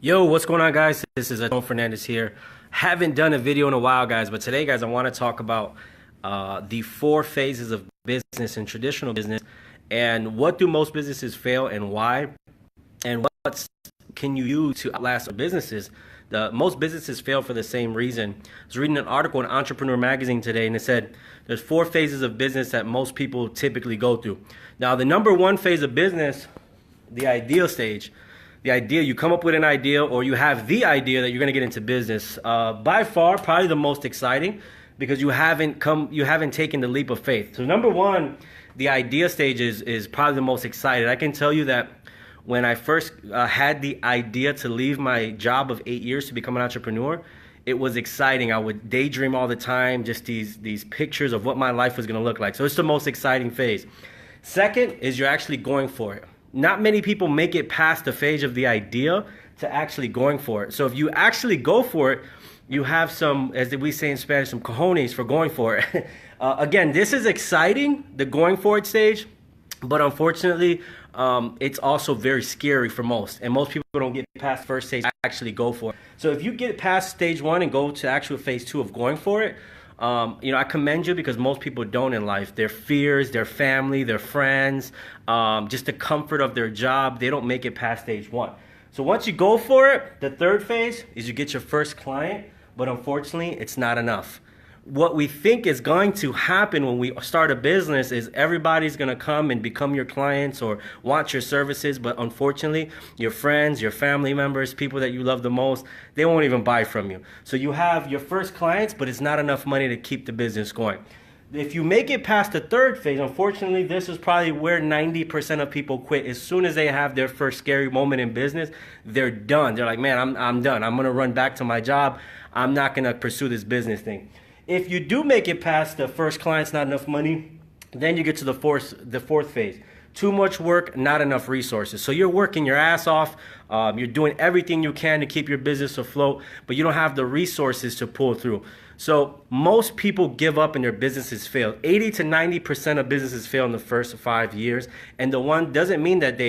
Yo, what's going on, guys? This is Adon Fernandez here. Haven't done a video in a while, guys, but today, guys, I want to talk about the four phases of business and traditional business, and what do most businesses fail and why, and what can you use to outlast businesses. Most businesses fail for the same reason. I was reading an article in Entrepreneur Magazine today, and it said there's four phases of business that most people typically go through. Now, the number one phase of business, the ideal stage. The idea, you come up with an idea, or you have the idea that you're going to get into business. By far, probably the most exciting, because you haven't taken the leap of faith. So number one, the idea stage is probably the most excited. I can tell you that when I first had the idea to leave my job of 8 years to become an entrepreneur, it was exciting. I would daydream all the time, just these pictures of what my life was going to look like. So it's the most exciting phase. Second is you're actually going for it. Not many people make it past the phase of the idea to actually going for it. So if you actually go for it, you have some, as we say in Spanish, some cojones for going for it. Again, this is exciting, the going for it stage, but unfortunately, it's also very scary for most. And most people don't get past first stage to actually go for it. So if you get past stage one and go to actual phase two of going for it, I commend you, because most people don't in life. Their fears, their family, their friends, just the comfort of their job, they don't make it past stage one. So once you go for it, the third phase is you get your first client, but unfortunately, it's not enough. What we think is going to happen when we start a business is everybody's going to come and become your clients or want your services, but unfortunately, your friends, your family members, people that you love the most, they won't even buy from you. So you have your first clients, but it's not enough money to keep the business going. If you make it past the third phase, unfortunately, this is probably where 90% of people quit. As soon as they have their first scary moment in business, they're done. They're like, man, I'm done. I'm going to run back to my job. I'm not going to pursue this business thing. If you do make it past the first client's not enough money, then you get to the fourth phase. Too much work, not enough resources. So you're working your ass off. You're doing everything you can to keep your business afloat, but you don't have the resources to pull through. So most people give up and their businesses fail. 80 to 90% of businesses fail in the first 5 years. And the one doesn't mean that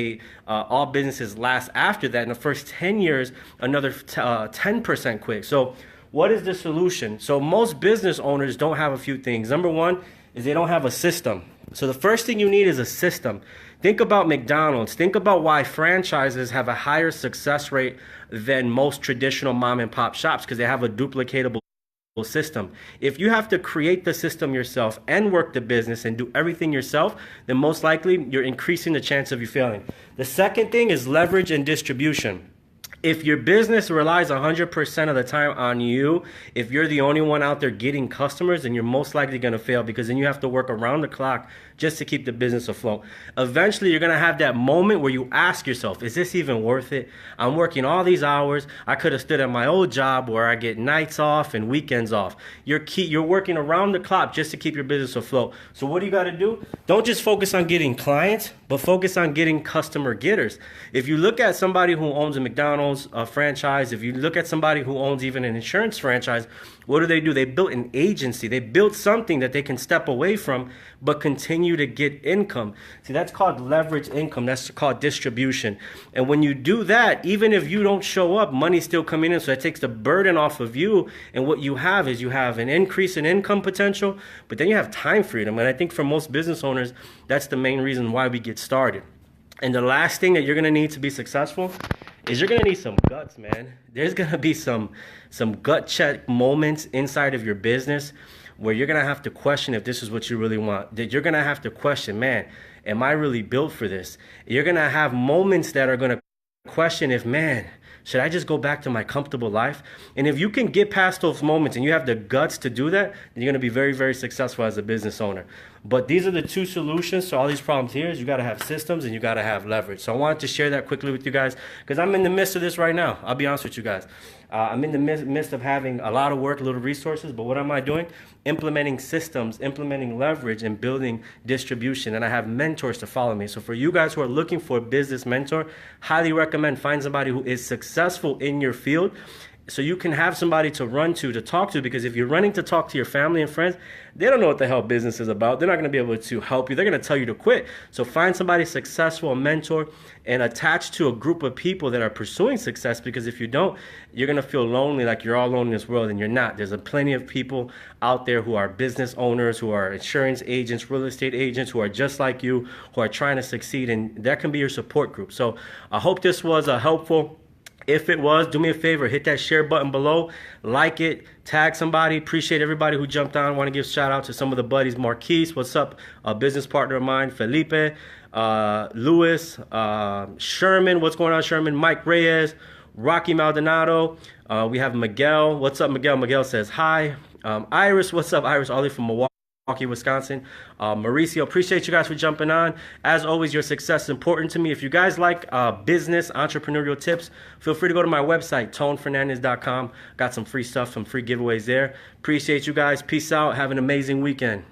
all businesses last after that. In the first 10 years, another 10% quit. So what is the solution? So most business owners don't have a few things. Number one is they don't have a system. So the first thing you need is a system. Think about McDonald's. Think about why franchises have a higher success rate than most traditional mom and pop shops, because they have a duplicatable system. If you have to create the system yourself and work the business and do everything yourself, then most likely you're increasing the chance of you failing. The second thing is leverage and distribution. If your business relies 100% of the time on you, if you're the only one out there getting customers, then you're most likely going to fail, because then you have to work around the clock just to keep the business afloat. Eventually, you're going to have that moment where you ask yourself, is this even worth it? I'm working all these hours. I could have stood at my old job where I get nights off and weekends off. You're working around the clock just to keep your business afloat. So what do you got to do? Don't just focus on getting clients, but focus on getting customer getters. If you look at somebody who owns a McDonald's franchise, if you look at somebody who owns even an insurance franchise, what do? They built an agency. They built something that they can step away from but continue to get income. See, that's called leverage income. That's called distribution. And when you do that, even if you don't show up, money's still coming in. So it takes the burden off of you. And what you have is you have an increase in income potential, but then you have time freedom. And I think for most business owners, that's the main reason why we get started. And the last thing that you're going to need to be successful is you're going to need some guts, man. There's going to be some gut check moments inside of your business where you're going to have to question if this is what you really want. That you're going to have to question, man, am I really built for this? You're going to have moments that are going to question if, man, should I just go back to my comfortable life? And if you can get past those moments and you have the guts to do that, then you're going to be very, very successful as a business owner. But these are the two solutions to all these problems here. Is you got to have systems and you got to have leverage. So I wanted to share that quickly with you guys, because I'm in the midst of this right now. I'll be honest with you guys. I'm in the midst of having a lot of work, little resources, but what am I doing? Implementing systems, implementing leverage, and building distribution. And I have mentors to follow me. So for you guys who are looking for a business mentor, highly recommend find somebody who is successful in your field so you can have somebody to run to talk to, because if you're running to talk to your family and friends, they don't know what the hell business is about. They're not going to be able to help you. They're going to tell you to quit. So find somebody successful, a mentor, and attach to a group of people that are pursuing success, because if you don't, you're going to feel lonely, like you're all alone in this world, and you're not. There's plenty of people out there who are business owners, who are insurance agents, real estate agents, who are just like you, who are trying to succeed, and that can be your support group. So I hope this was helpful. If it was, do me a favor, hit that share button below, like it, tag somebody. Appreciate everybody who jumped on. Want to give a shout out to some of the buddies. Marquise, what's up? A business partner of mine. Felipe, Louis, Sherman, what's going on, Sherman? Mike Reyes, Rocky Maldonado. We have Miguel. What's up, Miguel? Miguel says hi. Iris, what's up, Iris? All the way from Milwaukee, Wisconsin. Mauricio, appreciate you guys for jumping on. As always, your success is important to me. If you guys like business, entrepreneurial tips, feel free to go to my website, tonefernandez.com. Got some free stuff, some free giveaways there. Appreciate you guys. Peace out. Have an amazing weekend.